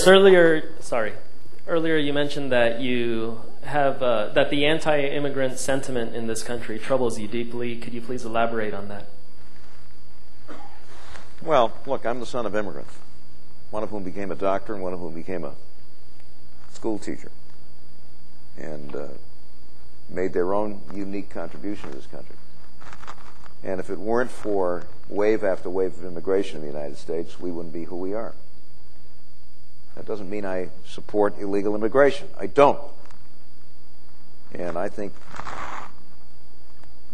Earlier you mentioned that you have that the anti-immigrant sentiment in this country troubles you deeply. Could you please elaborate on that? Well, look, I'm the son of immigrants, one of whom became a doctor and one of whom became a school teacher, and made their own unique contribution to this country. And if it weren't for wave after wave of immigration in the United States, we wouldn't be who we are. That doesn't mean I support illegal immigration. I don't. And I think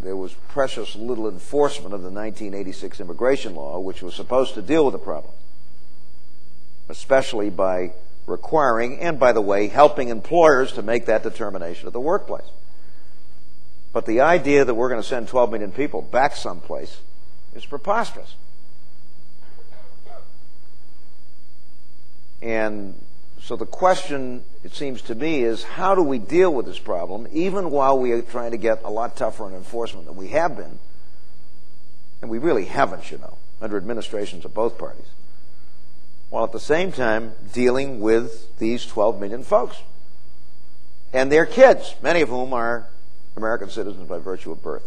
there was precious little enforcement of the 1986 immigration law, which was supposed to deal with the problem, especially by requiring, and by the way, helping employers to make that determination at the workplace. But the idea that we're going to send 12 million people back someplace is preposterous. And so the question, it seems to me, is how do we deal with this problem, even while we are trying to get a lot tougher on enforcement than we have been, and we really haven't, you know, under administrations of both parties, while at the same time dealing with these 12 million folks and their kids, many of whom are American citizens by virtue of birth.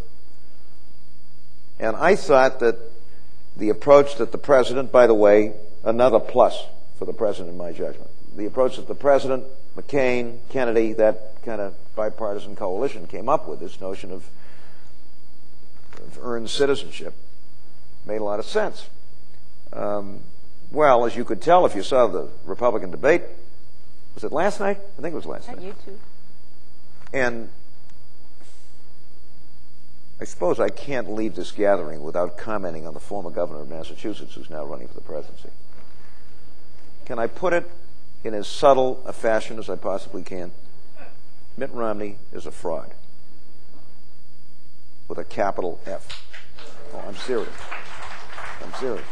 And I thought that the approach that the president, by the way, another plus for the president in my judgment, the approach that the president, McCain, Kennedy, that kind of bipartisan coalition came up with, this notion of earned citizenship, made a lot of sense. Well, as you could tell if you saw the Republican debate, was it last night? I think it was last night. You too. And I suppose I can't leave this gathering without commenting on the former governor of Massachusetts who's now running for the presidency. Can I put it in as subtle a fashion as I possibly can? Mitt Romney is a fraud. With a capital F. Oh, I'm serious. I'm serious.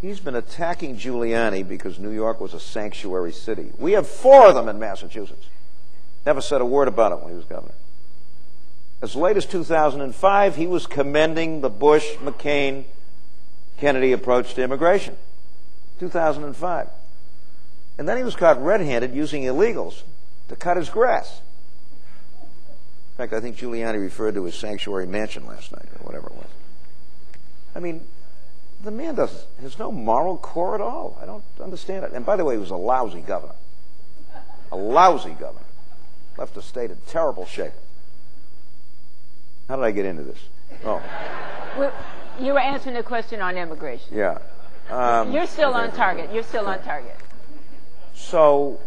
He's been attacking Giuliani because New York was a sanctuary city. We have 4 of them in Massachusetts. Never said a word about it when he was governor. As late as 2005, he was commending the Bush, McCain, Kennedy approach to immigration. 2005. And then he was caught red-handed using illegals to cut his grass. In fact, I think Giuliani referred to his sanctuary mansion last night, or whatever it was. I mean, the man has no moral core at all. I don't understand it. And by the way, he was a lousy governor. A lousy governor. Left the state in terrible shape. How did I get into this? Oh. Well, you were answering the question on immigration. Yeah. You're still on target. You're still on target. So,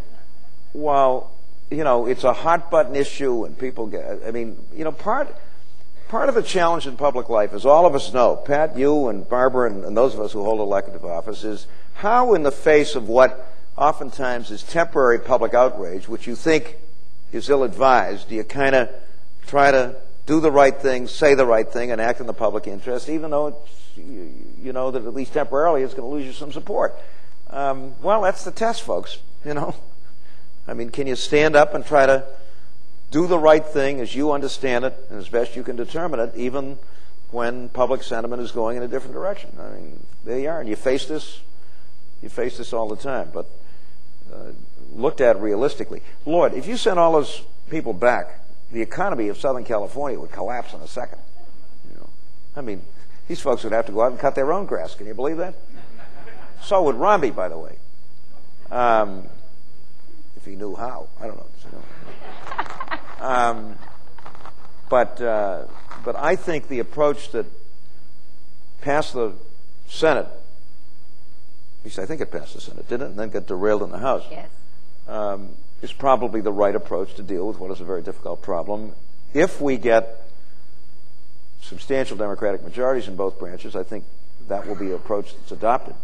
while, you know, it's a hot-button issue and people get, I mean, you know, part of the challenge in public life, as all of us know, Pat, you and Barbara and those of us who hold elective office, is how in the face of what oftentimes is temporary public outrage, which you think is ill-advised, do you kind of try to do the right thing, say the right thing, and act in the public interest, even though it's, you know that at least temporarily it's going to lose you some support. Well, that's the test, folks, you know. I mean, can you stand up and try to do the right thing as you understand it and as best you can determine it, even when public sentiment is going in a different direction? I mean, there you are, and you face this all the time, but looked at realistically. Lord, if you sent all those people back, the economy of Southern California would collapse in a second. You know, I mean, these folks would have to go out and cut their own grass. Can you believe that? So would Romney, by the way, if he knew how. I don't know. But I think the approach that passed the Senate, at least I think it passed the Senate, didn't it? And then got derailed in the House. Yes. Is probably the right approach to deal with what is a very difficult problem. If we get substantial Democratic majorities in both branches, I think that will be an approach that's adopted.